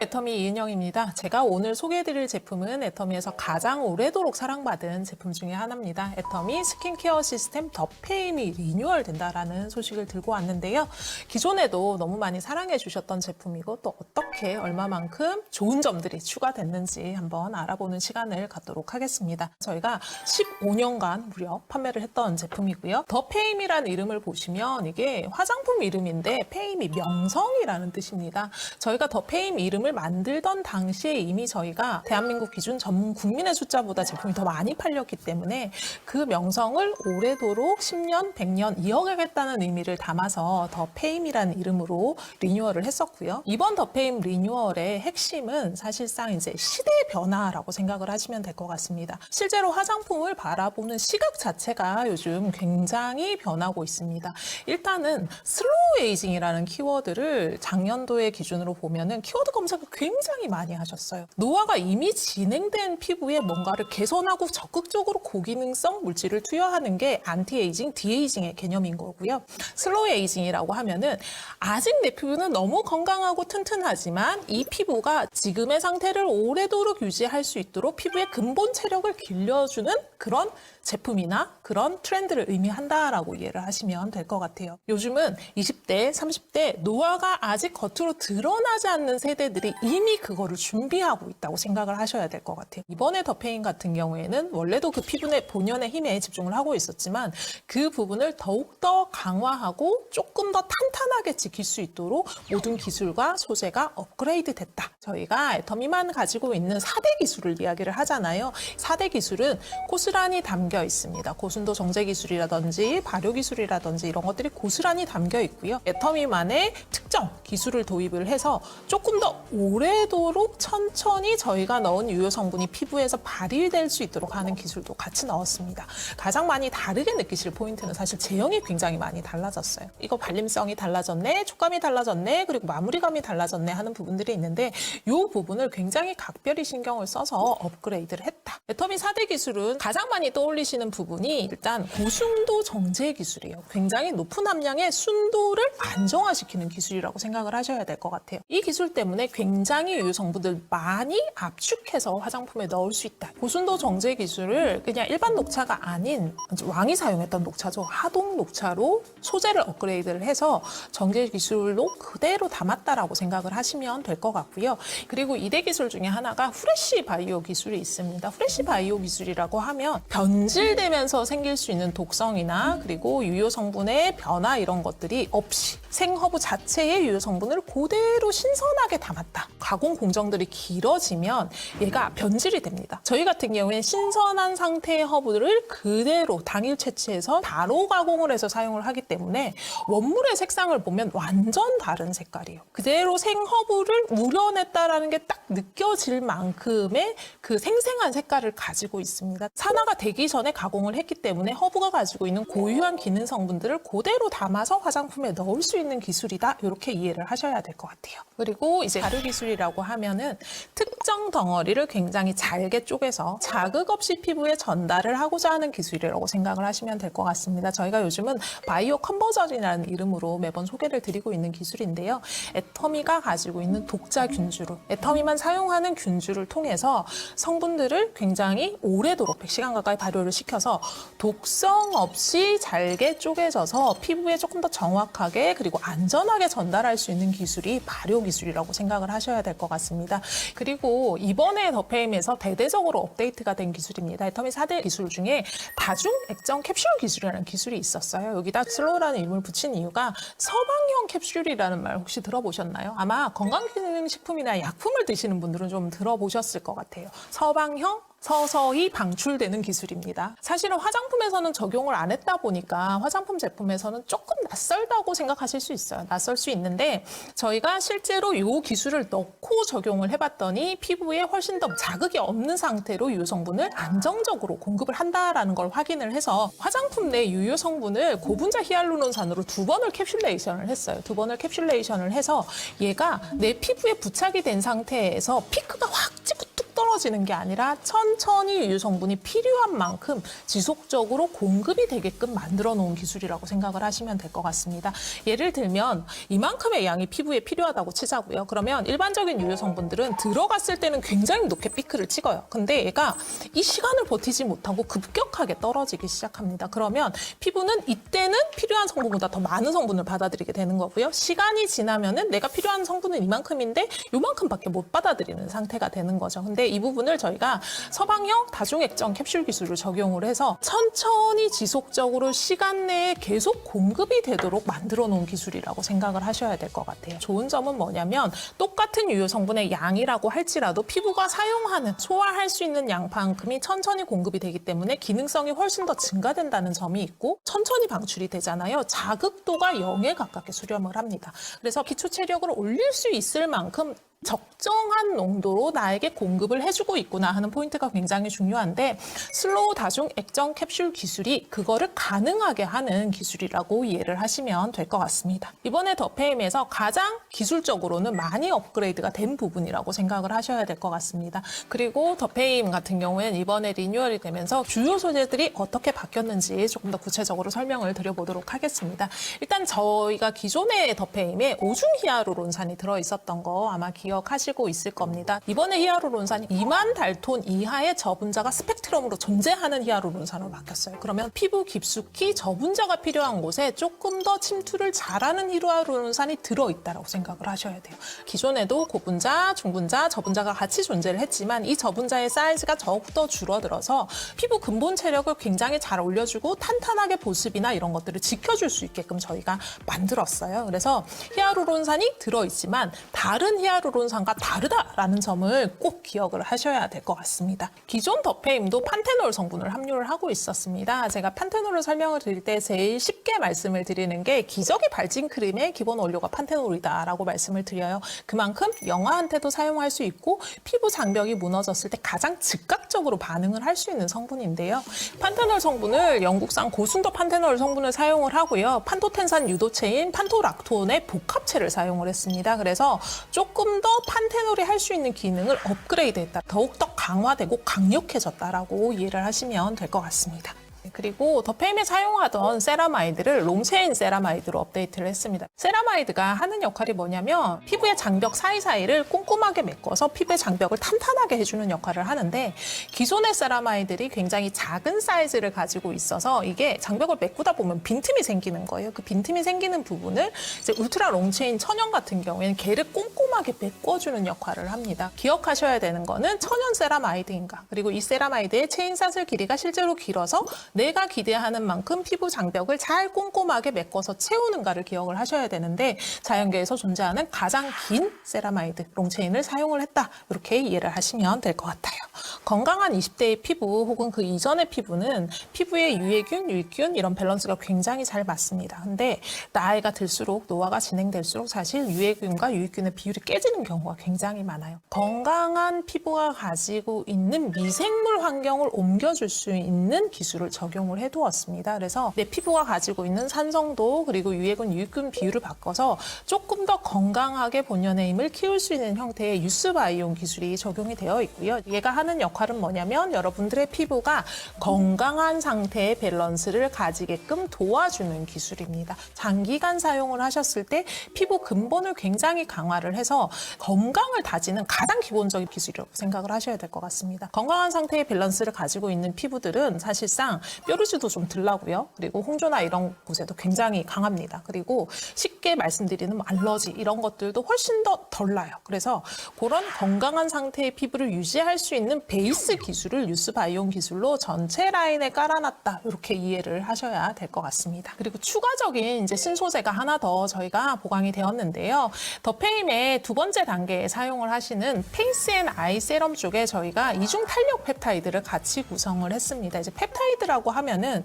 애터미 이은영입니다. 제가 오늘 소개해드릴 제품은 애터미에서 가장 오래도록 사랑받은 제품 중에 하나입니다. 애터미 스킨케어 시스템 더 페임이 리뉴얼 된다라는 소식을 들고 왔는데요. 기존에도 너무 많이 사랑해 주셨던 제품이고 또 어떻게 얼마만큼 좋은 점들이 추가됐는지 한번 알아보는 시간을 갖도록 하겠습니다. 저희가 15년간 무려 판매를 했던 제품이고요. 더 페임이라는 이름을 보시면 이게 화장품 이름인데 페임이 명성이라는 뜻입니다. 저희가 더 페임 이름을 만들던 당시에 이미 저희가 대한민국 기준 전문 국민의 숫자보다 제품이 더 많이 팔렸기 때문에 그 명성을 오래도록 10년, 100년 이어가겠다는 의미를 담아서 더 페임이라는 이름으로 리뉴얼을 했었고요. 이번 더 페임 리뉴얼의 핵심은 사실상 이제 시대의 변화라고 생각을 하시면 될 것 같습니다. 실제로 화장품을 바라보는 시각 자체가 요즘 굉장히 변하고 있습니다. 일단은 슬로우 에이징이라는 키워드를 작년도의 기준으로 보면은 키워드 검색을 굉장히 많이 하셨어요. 노화가 이미 진행된 피부에 뭔가를 개선하고 적극적으로 고기능성 물질을 투여하는 게 안티에이징, 디에이징의 개념인 거고요. 슬로우 에이징이라고 하면은 아직 내 피부는 너무 건강하고 튼튼하지만 이 피부가 지금의 상태를 오래도록 유지할 수 있도록 피부의 근본 체력을 길러주는 그런 제품이나 그런 트렌드를 의미한다라고 이해를 하시면 될 것 같아요. 요즘은 20대, 30대 노화가 아직 겉으로 드러나지 않는 세대들이 이미 그거를 준비하고 있다고 생각을 하셔야 될 것 같아요. 이번에 더 페인 같은 경우에는 원래도 그 피부의 본연의 힘에 집중을 하고 있었지만 그 부분을 더욱더 강화하고 조금 더 탄탄하게 지킬 수 있도록 모든 기술과 소재가 업그레이드 됐다. 저희가 애터미만 가지고 있는 4대 기술을 이야기를 하잖아요. 4대 기술은 고스란히 담겨 있습니다. 고순도 정제 기술이라든지 발효 기술이라든지 이런 것들이 고스란히 담겨 있고요. 애터미만의 특정 기술을 도입을 해서 조금 더 오래도록 천천히 저희가 넣은 유효 성분이 피부에서 발휘될 수 있도록 하는 기술도 같이 넣었습니다. 가장 많이 다르게 느끼실 포인트는 사실 제형이 굉장히 많이 달라졌어요. 이거 발림성이 달라졌네, 촉감이 달라졌네, 그리고 마무리감이 달라졌네 하는 부분들이 있는데 이 부분을 굉장히 각별히 신경을 써서 업그레이드를 했다. 애터미 4대 기술은 가장 많이 떠올리시는 부분이 일단 고순도 정제 기술이에요. 굉장히 높은 함량의 순도를 안정화시키는 기술이라고 생각을 하셔야 될 것 같아요. 이 기술 때문에 굉장히 유효 성분들 많이 압축해서 화장품에 넣을 수 있다. 고순도 정제 기술을 그냥 일반 녹차가 아닌 왕이 사용했던 녹차죠. 하동 녹차로 소재를 업그레이드를 해서 정제 기술로 그대로 담았다라고 생각을 하시면 될 것 같고요. 그리고 2대 기술 중에 하나가 후레쉬 바이오 기술이 있습니다. 후레쉬 바이오 기술이라고 하면 변질되면서 생길 수 있는 독성이나 그리고 유효 성분의 변화 이런 것들이 없이 생허브 자체의 유효 성분을 그대로 신선하게 담았다. 가공 공정들이 길어지면 얘가 변질이 됩니다. 저희 같은 경우에는 신선한 상태의 허브를 그대로 당일 채취해서 바로 가공을 해서 사용을 하기 때문에 원물의 색상을 보면 완전 다른 색깔이에요. 그대로 생허브를 우려냈다라는 게 딱 느껴질 만큼의 그 생생한 색깔을 가지고 있습니다. 산화가 되기 전에 가공을 했기 때문에 허브가 가지고 있는 고유한 기능 성분들을 그대로 담아서 화장품에 넣을 수 있는 기술이다. 이렇게 이해를 하셔야 될 것 같아요. 그리고 이제 발효 기술이라고 하면은 특정 덩어리를 굉장히 잘게 쪼개서 자극 없이 피부에 전달을 하고자 하는 기술이라고 생각을 하시면 될 것 같습니다. 저희가 요즘은 바이오 컨버전이라는 이름으로 매번 소개를 드리고 있는 기술인데요. 애터미가 가지고 있는 독자 균주로 애터미만 사용하는 균주를 통해서 성분들을 굉장히 오래도록 100시간 가까이 발효를 시켜서 독성 없이 잘게 쪼개져서 피부에 조금 더 정확하게 그리고 안전하게 전달할 수 있는 기술이 발효 기술이라고 생각을 하셔야 될 것 같습니다. 그리고 이번에 더 페임에서 대대적으로 업데이트가 된 기술입니다. 애터미 4대 기술 중에 다중 액정 캡슐 기술이라는 기술이 있었어요. 여기다 슬로우라는 이름을 붙인 이유가 서방형 캡슐이라는 말 혹시 들어보셨나요? 아마 건강기능식품이나 약품을 드시는 분들은 좀 들어보셨을 것 같아요. 서방형 서서히 방출되는 기술입니다. 사실은 화장품에서는 적용을 안 했다 보니까 화장품 제품에서는 조금 낯설다고 생각하실 수 있어요. 낯설 수 있는데 저희가 실제로 이 기술을 넣고 적용을 해봤더니 피부에 훨씬 더 자극이 없는 상태로 유효 성분을 안정적으로 공급을 한다라는 걸 확인을 해서 화장품 내 유효 성분을 고분자 히알루론산으로 2번을 캡슐레이션을 했어요. 2번을 캡슐레이션을 해서 얘가 내 피부에 부착이 된 상태에서 피크가 확 찍고 뚝 떨어져 떨어지는 게 아니라 천천히 유효 성분이 필요한 만큼 지속적으로 공급이 되게끔 만들어 놓은 기술이라고 생각을 하시면 될 것 같습니다. 예를 들면 이만큼의 양이 피부에 필요하다고 치자고요. 그러면 일반적인 유효 성분들은 들어갔을 때는 굉장히 높게 피크를 찍어요. 근데 얘가 이 시간을 버티지 못하고 급격하게 떨어지기 시작합니다. 그러면 피부는 이때는 필요한 성분보다 더 많은 성분을 받아들이게 되는 거고요. 시간이 지나면은 내가 필요한 성분은 이만큼인데 요만큼밖에 못 받아들이는 상태가 되는 거죠. 근데 이 부분을 저희가 서방형 다중액정 캡슐 기술을 적용을 해서 천천히 지속적으로 시간 내에 계속 공급이 되도록 만들어 놓은 기술이라고 생각을 하셔야 될 것 같아요. 좋은 점은 뭐냐면 똑같은 유효 성분의 양이라고 할지라도 피부가 사용하는 소화할 수 있는 양만큼이 천천히 공급이 되기 때문에 기능성이 훨씬 더 증가된다는 점이 있고 천천히 방출이 되잖아요. 자극도가 0에 가깝게 수렴을 합니다. 그래서 기초 체력을 올릴 수 있을 만큼 적정한 농도로 나에게 공급을 해주고 있구나 하는 포인트가 굉장히 중요한데 슬로우 다중 액정 캡슐 기술이 그거를 가능하게 하는 기술이라고 이해를 하시면 될 것 같습니다. 이번에 더페임에서 가장 기술적으로는 많이 업그레이드가 된 부분이라고 생각을 하셔야 될 것 같습니다. 그리고 더페임 같은 경우에는 이번에 리뉴얼이 되면서 주요 소재들이 어떻게 바뀌었는지 조금 더 구체적으로 설명을 드려보도록 하겠습니다. 일단 저희가 기존의 더페임에 오중 히아루론산이 들어있었던 거 아마 기억하시고 있을 겁니다. 이번에 히아루론산이 2만 달톤 이하의 저분자가 스펙트럼으로 존재하는 히아루론산으로 바뀌었어요. 그러면 피부 깊숙이 저분자가 필요한 곳에 조금 더 침투를 잘하는 히아루론산이 들어있다고 생각을 하셔야 돼요. 기존에도 고분자, 중분자, 저분자가 같이 존재를 했지만 이 저분자의 사이즈가 더욱더 줄어들어서 피부 근본 체력을 굉장히 잘 올려주고 탄탄하게 보습이나 이런 것들을 지켜줄 수 있게끔 저희가 만들었어요. 그래서 히아루론산이 들어있지만 다른 히아루론산과 다르다라는 점을 꼭 기억을 하셔야 될 것 같습니다. 기존 더페임도 판테놀 성분을 함유를 하고 있었습니다. 제가 판테놀을 설명을 드릴 때 제일 쉽게 말씀을 드리는 게 기저귀 발진 크림의 기본 원료가 판테놀이다라고 말씀을 드려요. 그만큼 영아한테도 사용할 수 있고 피부 장벽이 무너졌을 때 가장 즉각적으로 반응을 할 수 있는 성분인데요. 판테놀 성분을 영국산 고순도 판테놀 성분을 사용을 하고요. 판토텐산 유도체인 판토락톤의 복합체를 사용을 했습니다. 그래서 조금 더 판테놀이 할 수 있는 기능을 업그레이드했다. 더욱더 강화되고 강력해졌다라고 이해를 하시면 될 것 같습니다. 그리고 더페임에 사용하던 세라마이드를 롱체인 세라마이드로 업데이트를 했습니다. 세라마이드가 하는 역할이 뭐냐면 피부의 장벽 사이사이를 꼼꼼하게 메꿔서 피부의 장벽을 탄탄하게 해주는 역할을 하는데 기존의 세라마이드들이 굉장히 작은 사이즈를 가지고 있어서 이게 장벽을 메꾸다 보면 빈틈이 생기는 거예요. 그 빈틈이 생기는 부분을 이제 울트라 롱체인 천연 같은 경우에는 걔를 꼼꼼하게 메꿔주는 역할을 합니다. 기억하셔야 되는 거는 천연 세라마이드인가 그리고 이 세라마이드의 체인 사슬 길이가 실제로 길어서 내가 기대하는 만큼 피부 장벽을 잘 꼼꼼하게 메꿔서 채우는가를 기억을 하셔야 되는데 자연계에서 존재하는 가장 긴 세라마이드 롱체인을 사용을 했다. 이렇게 이해를 하시면 될 것 같아요. 건강한 20대의 피부 혹은 그 이전의 피부는 피부의 유해균, 유익균 이런 밸런스가 굉장히 잘 맞습니다. 근데 나이가 들수록 노화가 진행될수록 사실 유해균과 유익균의 비율이 깨지는 경우가 굉장히 많아요. 건강한 피부가 가지고 있는 미생물 환경을 옮겨줄 수 있는 기술을 적용을 해두었습니다. 그래서 내 피부가 가지고 있는 산성도 그리고 유해균, 유익균 비율을 바꿔서 조금 더 건강하게 본연의 힘을 키울 수 있는 형태의 유스바이온 기술이 적용이 되어 있고요. 얘가 하는 역할은 뭐냐면 여러분들의 피부가 건강한 상태의 밸런스를 가지게끔 도와주는 기술입니다. 장기간 사용을 하셨을 때 피부 근본을 굉장히 강화를 해서 건강을 다지는 가장 기본적인 기술이라고 생각을 하셔야 될 것 같습니다. 건강한 상태의 밸런스를 가지고 있는 피부들은 사실상 뾰루지도 좀 덜 나고요. 그리고 홍조나 이런 곳에도 굉장히 강합니다. 그리고 쉽게 말씀드리는 알러지 이런 것들도 훨씬 더 덜 나요. 그래서 그런 건강한 상태의 피부를 유지할 수 있는 베이스 기술을 유스바이온 기술로 전체 라인에 깔아놨다. 이렇게 이해를 하셔야 될 것 같습니다. 그리고 추가적인 이제 신소재가 하나 더 저희가 보강이 되었는데요. 더페임의 두 번째 단계에 사용을 하시는 페이스 앤 아이 세럼 쪽에 저희가 이중 탄력 펩타이드를 같이 구성을 했습니다. 이제 펩타이드라고 하면은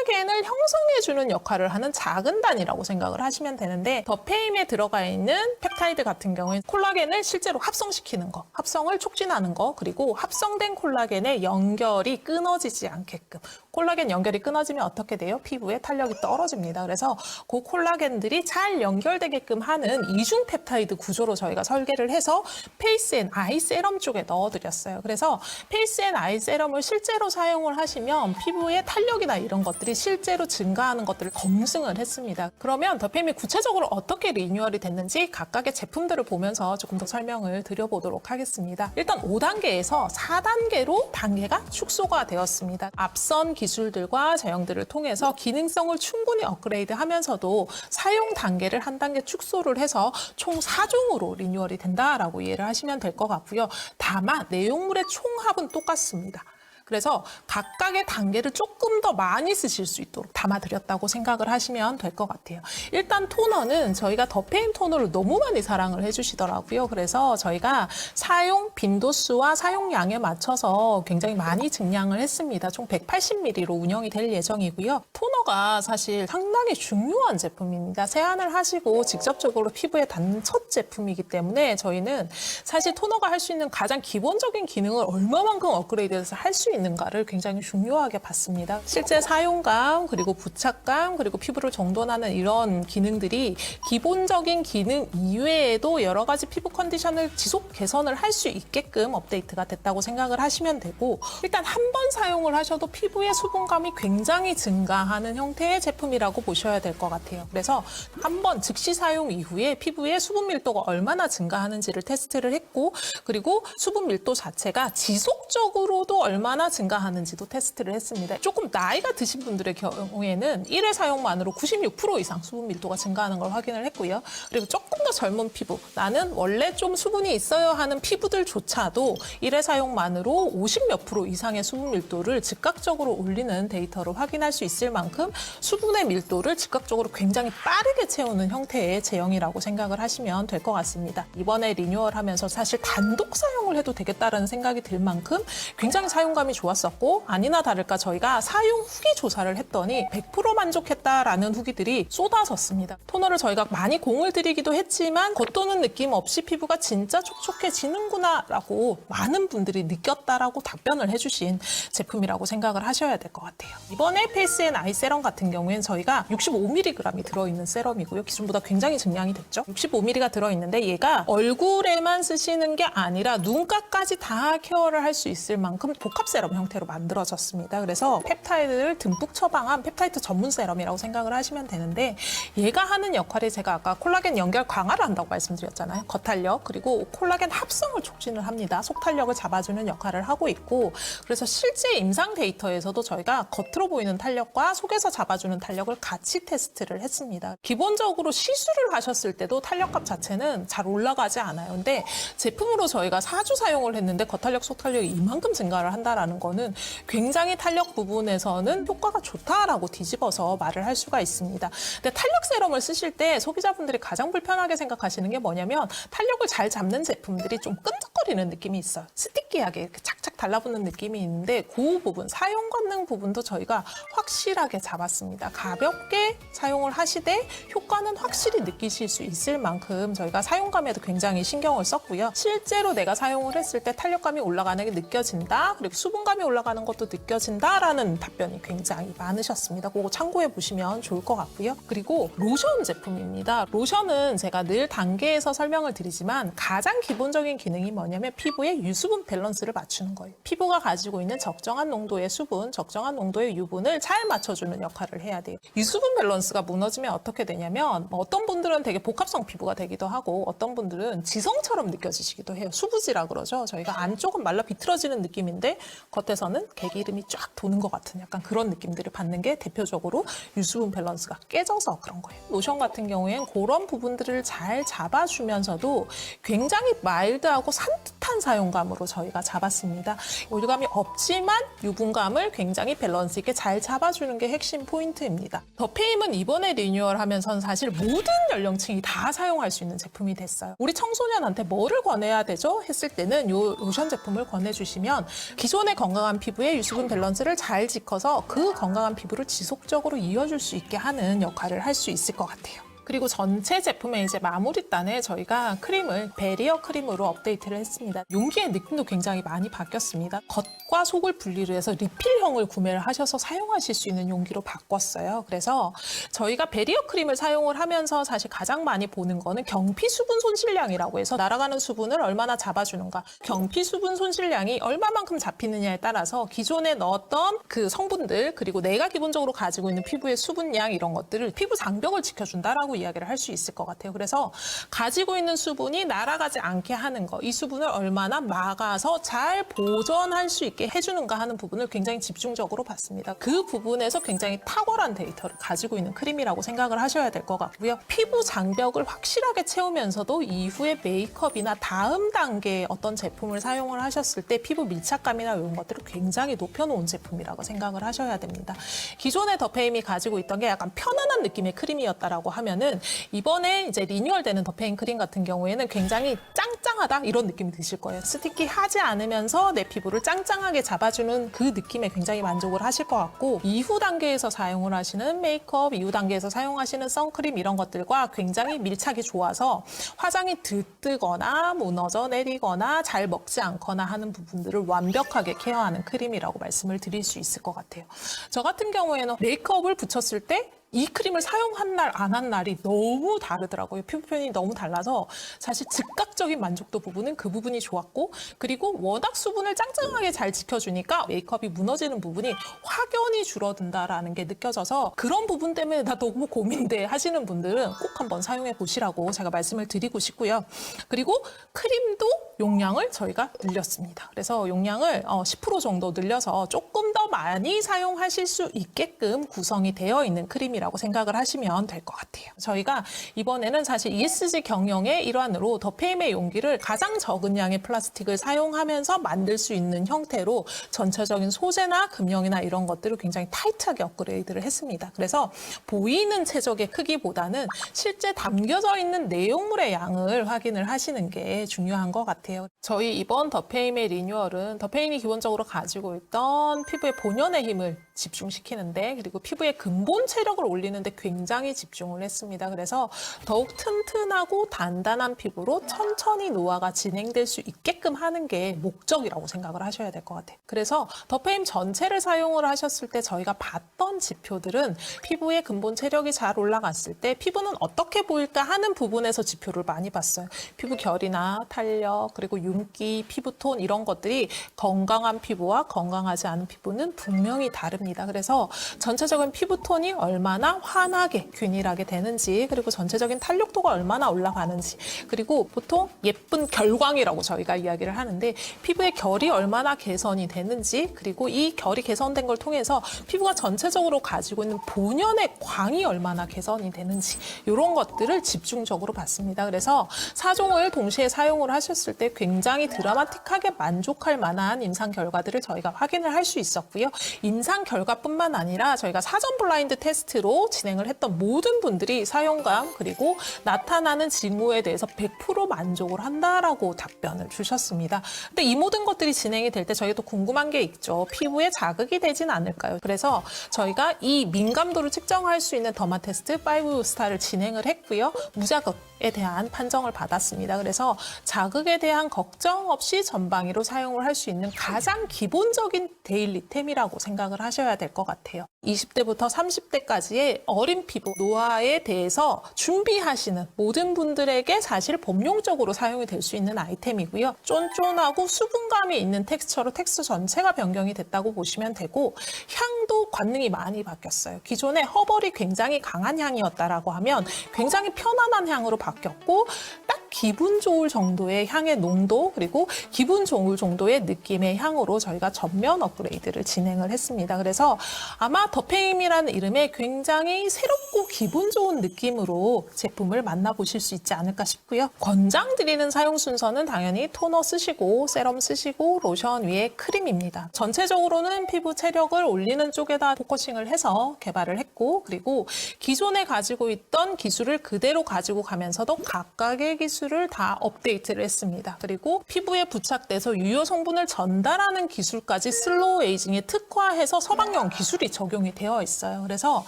콜라겐을 형성해주는 역할을 하는 작은 단이라고 생각을 하시면 되는데, 더페임에 들어가 있는 펩타이드 같은 경우에 콜라겐을 실제로 합성시키는 거, 합성을 촉진하는 거, 그리고 합성된 콜라겐의 연결이 끊어지지 않게끔. 콜라겐 연결이 끊어지면 어떻게 돼요? 피부에 탄력이 떨어집니다. 그래서 그 콜라겐들이 잘 연결되게끔 하는 이중 펩타이드 구조로 저희가 설계를 해서 페이스 앤 아이 세럼 쪽에 넣어드렸어요. 그래서 페이스 앤 아이 세럼을 실제로 사용을 하시면 피부의 탄력이나 이런 것들이 실제로 증가하는 것들을 검증을 했습니다. 그러면 더페임이 구체적으로 어떻게 리뉴얼이 됐는지 각각의 제품들을 보면서 조금 더 설명을 드려보도록 하겠습니다. 일단 5단계에서 4단계로 단계가 축소가 되었습니다. 앞선 기술들과 제형들을 통해서 기능성을 충분히 업그레이드 하면서도 사용 단계를 한 단계 축소를 해서 총 4종으로 리뉴얼이 된다라고 이해를 하시면 될 것 같고요. 다만 내용물의 총합은 똑같습니다. 그래서 각각의 단계를 조금 더 많이 쓰실 수 있도록 담아드렸다고 생각을 하시면 될 것 같아요. 일단 토너는 저희가 더페임 토너를 너무 많이 사랑을 해주시더라고요. 그래서 저희가 사용 빈도수와 사용량에 맞춰서 굉장히 많이 증량을 했습니다. 총 180ml로 운영이 될 예정이고요. 토너가 사실 상당히 중요한 제품입니다. 세안을 하시고 직접적으로 피부에 닿는 첫 제품이기 때문에 저희는 사실 토너가 할 수 있는 가장 기본적인 기능을 얼마만큼 업그레이드해서 할 수 있는가를 굉장히 중요하게 봤습니다. 실제 사용감, 그리고 부착감, 그리고 피부를 정돈하는 이런 기능들이 기본적인 기능 이외에도 여러 가지 피부 컨디션을 지속 개선을 할 수 있게끔 업데이트가 됐다고 생각을 하시면 되고, 일단 한 번 사용을 하셔도 피부의 수분감이 굉장히 증가하는 형태의 제품이라고 보셔야 될 것 같아요. 그래서 한 번 즉시 사용 이후에 피부의 수분 밀도가 얼마나 증가하는지를 테스트를 했고, 그리고 수분 밀도 자체가 지속적으로도 얼마나 증가하는지도 테스트를 했습니다. 조금 나이가 드신 분들의 경우에는 1회 사용만으로 96% 이상 수분 밀도가 증가하는 걸 확인을 했고요. 그리고 조금 더 젊은 피부, 나는 원래 좀 수분이 있어야 하는 피부들조차도 1회 사용만으로 50몇 % 이상의 수분 밀도를 즉각적으로 올리는 데이터를 확인할 수 있을 만큼 수분의 밀도를 즉각적으로 굉장히 빠르게 채우는 형태의 제형이라고 생각을 하시면 될 것 같습니다. 이번에 리뉴얼하면서 사실 단독 사용을 해도 되겠다라는 생각이 들 만큼 굉장히 사용감이 좋았었고, 아니나 다를까 저희가 사용 후기 조사를 했더니 100% 만족했다라는 후기들이 쏟아졌습니다. 토너를 저희가 많이 공을 들이기도 했지만 겉도는 느낌 없이 피부가 진짜 촉촉해지는구나 라고 많은 분들이 느꼈다라고 답변을 해주신 제품이라고 생각을 하셔야 될 것 같아요. 이번에 페이스 앤 아이 세럼 같은 경우에는 저희가 65mg이 들어있는 세럼이고요. 기존보다 굉장히 증량이 됐죠. 65mg가 들어있는데 얘가 얼굴에만 쓰시는 게 아니라 눈가까지 다 케어를 할 수 있을 만큼 복합 세럼 형태로 만들어졌습니다. 그래서 펩타이드를 듬뿍 처방한 펩타이드 전문 세럼이라고 생각을 하시면 되는데, 얘가 하는 역할이 제가 아까 콜라겐 연결 강화를 한다고 말씀드렸잖아요. 겉탄력, 그리고 콜라겐 합성을 촉진을 합니다. 속탄력을 잡아주는 역할을 하고 있고, 그래서 실제 임상 데이터에서도 저희가 겉으로 보이는 탄력과 속에서 잡아주는 탄력을 같이 테스트를 했습니다. 기본적으로 시술을 하셨을 때도 탄력값 자체는 잘 올라가지 않아요. 근데 제품으로 저희가 4주 사용을 했는데 겉탄력, 속탄력이 이만큼 증가를 한다라는 거는 굉장히 탄력 부분에서는 효과가 좋다라고 뒤집어서 말을 할 수가 있습니다. 근데 탄력 세럼을 쓰실 때 소비자분들이 가장 불편하게 생각하시는 게 뭐냐면, 탄력을 잘 잡는 제품들이 좀 끈적거리는 느낌이 있어요. 스티키하게 이렇게 착착 달라붙는 느낌이 있는데, 그 부분, 사용 권능 부분도 저희가 확실하게 잡았습니다. 가볍게 사용을 하시되 효과는 확실히 느끼실 수 있을 만큼 저희가 사용감에도 굉장히 신경을 썼고요. 실제로 내가 사용을 했을 때 탄력감이 올라가는 게 느껴진다, 그리고 수분감이 올라가는 것도 느껴진다라는 답변이 굉장히 많으셨습니다. 그거 참고해 보시면 좋을 것 같고요. 그리고 로션 제품입니다. 로션은 제가 늘 단계에서 설명을 드리지만 가장 기본적인 기능이 뭐냐면 피부의 유수분 밸런스를 맞추는 거예요. 피부가 가지고 있는 적정한 농도의 수분, 적정한 농도의 유분을 잘 맞춰주는 역할을 해야 돼요. 유수분 밸런스가 무너지면 어떻게 되냐면, 어떤 분들은 되게 복합성 피부가 되기도 하고 어떤 분들은 지성처럼 느껴지시기도 해요. 수부지라 그러죠. 저희가 안쪽은 말라 비틀어지는 느낌인데 겉에서는 개기름이 쫙 도는 것 같은 약간 그런 느낌들을 받는 게 대표적으로 유수분 밸런스가 깨져서 그런 거예요. 로션 같은 경우엔 그런 부분들을 잘 잡아주면서도 굉장히 마일드하고 산뜻한 사용감으로 저희가 잡았습니다. 오일감이 없지만 유분감을 굉장히 밸런스 있게 잘 잡아주는 게 핵심 포인트입니다. 더페임은 이번에 리뉴얼하면서는 사실 모든 연령층이 다 사용할 수 있는 제품이 됐어요. 우리 청소년한테 뭐를 권해야 되죠? 했을 때는 이 로션 제품을 권해주시면 기존의 건강한 피부의 유수분 밸런스를 잘 지켜서 그 건강한 피부를 지속적으로 이어줄 수 있게 하는 역할을 할 수 있을 것 같아요. 그리고 전체 제품의 이제 마무리단에 저희가 크림을 베리어 크림으로 업데이트를 했습니다. 용기의 느낌도 굉장히 많이 바뀌었습니다. 겉과 속을 분리를 해서 리필형을 구매를 하셔서 사용하실 수 있는 용기로 바꿨어요. 그래서 저희가 베리어 크림을 사용을 하면서 사실 가장 많이 보는 거는 경피 수분 손실량이라고 해서 날아가는 수분을 얼마나 잡아주는가. 경피 수분 손실량이 얼마만큼 잡히느냐에 따라서 기존에 넣었던 그 성분들 그리고 내가 기본적으로 가지고 있는 피부의 수분량 이런 것들을 피부 장벽을 지켜준다라고 이야기를 할 수 있을 것 같아요. 그래서 가지고 있는 수분이 날아가지 않게 하는 거, 이 수분을 얼마나 막아서 잘 보존할 수 있게 해주는가 하는 부분을 굉장히 집중적으로 봤습니다. 그 부분에서 굉장히 탁월한 데이터를 가지고 있는 크림이라고 생각을 하셔야 될 것 같고요. 피부 장벽을 확실하게 채우면서도 이후에 메이크업이나 다음 단계의 어떤 제품을 사용을 하셨을 때 피부 밀착감이나 이런 것들을 굉장히 높여놓은 제품이라고 생각을 하셔야 됩니다. 기존의 더페임이 가지고 있던 게 약간 편안한 느낌의 크림이었다라고 하면은 이번에 이제 리뉴얼되는 더페인 크림 같은 경우에는 굉장히 짱짱하다 이런 느낌이 드실 거예요. 스티키하지 않으면서 내 피부를 짱짱하게 잡아주는 그 느낌에 굉장히 만족을 하실 것 같고 이후 단계에서 사용을 하시는 메이크업, 이후 단계에서 사용하시는 선크림 이런 것들과 굉장히 밀착이 좋아서 화장이 들뜨거나 무너져 내리거나 잘 먹지 않거나 하는 부분들을 완벽하게 케어하는 크림이라고 말씀을 드릴 수 있을 것 같아요. 저 같은 경우에는 메이크업을 붙였을 때 이 크림을 사용한 날, 안 한 날이 너무 다르더라고요. 피부 표현이 너무 달라서 사실 즉각적인 만족도 부분은 그 부분이 좋았고 그리고 워낙 수분을 짱짱하게 잘 지켜주니까 메이크업이 무너지는 부분이 확연히 줄어든다라는 게 느껴져서 그런 부분 때문에 나 너무 고민돼 하시는 분들은 꼭 한번 사용해 보시라고 제가 말씀을 드리고 싶고요. 그리고 크림도 용량을 저희가 늘렸습니다. 그래서 용량을 10% 정도 늘려서 조금 더 많이 사용하실 수 있게끔 구성이 되어 있는 크림이라고 생각을 하시면 될 것 같아요. 저희가 이번에는 사실 ESG 경영의 일환으로 더페임의 용기를 가장 적은 양의 플라스틱을 사용하면서 만들 수 있는 형태로 전체적인 소재나 금형이나 이런 것들을 굉장히 타이트하게 업그레이드를 했습니다. 그래서 보이는 체적의 크기보다는 실제 담겨져 있는 내용물의 양을 확인을 하시는 게 중요한 것 같아요. 저희 이번 더페임의 리뉴얼은 더페임이 기본적으로 가지고 있던 피부의 본연의 힘을 집중시키는데 그리고 피부의 근본 체력을 올리는데 굉장히 집중을 했습니다. 그래서 더욱 튼튼하고 단단한 피부로 천천히 노화가 진행될 수 있게끔 하는 게 목적이라고 생각을 하셔야 될 것 같아요. 그래서 더페임 전체를 사용을 하셨을 때 저희가 봤던 지표들은 피부의 근본 체력이 잘 올라갔을 때 피부는 어떻게 보일까 하는 부분에서 지표를 많이 봤어요. 피부 결이나 탄력 그리고 윤기, 피부톤 이런 것들이 건강한 피부와 건강하지 않은 피부는 분명히 다릅니다. 그래서 전체적인 피부톤이 얼마나 환하게 균일하게 되는지 그리고 전체적인 탄력도가 얼마나 올라가는지 그리고 보통 예쁜 결광이라고 저희가 이야기를 하는데 피부의 결이 얼마나 개선이 되는지 그리고 이 결이 개선된 걸 통해서 피부가 전체적으로 가지고 있는 본연의 광이 얼마나 개선이 되는지 이런 것들을 집중적으로 봤습니다. 그래서 4종을 동시에 사용을 하셨을 때 굉장히 드라마틱하게 만족할 만한 임상 결과들을 저희가 확인을 할 수 있었고요. 임상 결과뿐만 아니라 저희가 사전 블라인드 테스트로 진행을 했던 모든 분들이 사용감 그리고 나타나는 징후에 대해서 100% 만족을 한다라고 답변을 주셨습니다. 근데 이 모든 것들이 진행이 될 때 저희가 또 궁금한 게 있죠. 피부에 자극이 되진 않을까요? 그래서 저희가 이 민감도를 측정할 수 있는 더마 테스트 5스타를 진행을 했고요. 무자극에 대한 판정을 받았습니다. 그래서 자극에 대한 걱정 없이 전방위로 사용을 할 수 있는 가장 기본적인 데일리템이라고 생각을 하셔야 될 것 같아요. 20대부터 30대까지의 어린 피부, 노화에 대해서 준비하시는 모든 분들에게 사실 범용적으로 사용이 될 수 있는 아이템이고요. 쫀쫀하고 수분감이 있는 텍스처로 텍스처 전체가 변경이 됐다고 보시면 되고 향도 관능이 많이 바뀌었어요. 기존에 허벌이 굉장히 강한 향이었다라고 하면 굉장히 편안한 향으로 바뀌었고 딱히 기분 좋을 정도의 향의 농도 그리고 기분 좋을 정도의 느낌의 향으로 저희가 전면 업그레이드를 진행을 했습니다. 그래서 아마 더페임이라는 이름에 굉장히 새롭고 기분 좋은 느낌으로 제품을 만나보실 수 있지 않을까 싶고요. 권장드리는 사용 순서는 당연히 토너 쓰시고 세럼 쓰시고 로션 위에 크림입니다. 전체적으로는 피부 체력을 올리는 쪽에다 포커싱을 해서 개발을 했고 그리고 기존에 가지고 있던 기술을 그대로 가지고 가면서도 각각의 기술을 다 업데이트를 했습니다. 그리고 피부에 부착돼서 유효 성분을 전달하는 기술까지 슬로우 에이징에 특화해서 서방용 기술이 적용이 되어 있어요. 그래서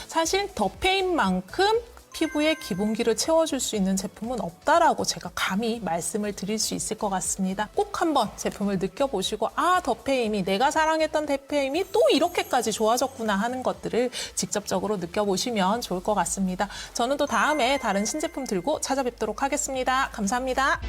사실 더페임만큼 피부의 기본기를 채워줄 수 있는 제품은 없다라고 제가 감히 말씀을 드릴 수 있을 것 같습니다. 꼭 한번 제품을 느껴보시고 아, 더페임이 내가 사랑했던 더페임이 또 이렇게까지 좋아졌구나 하는 것들을 직접적으로 느껴보시면 좋을 것 같습니다. 저는 또 다음에 다른 신제품 들고 찾아뵙도록 하겠습니다. 감사합니다.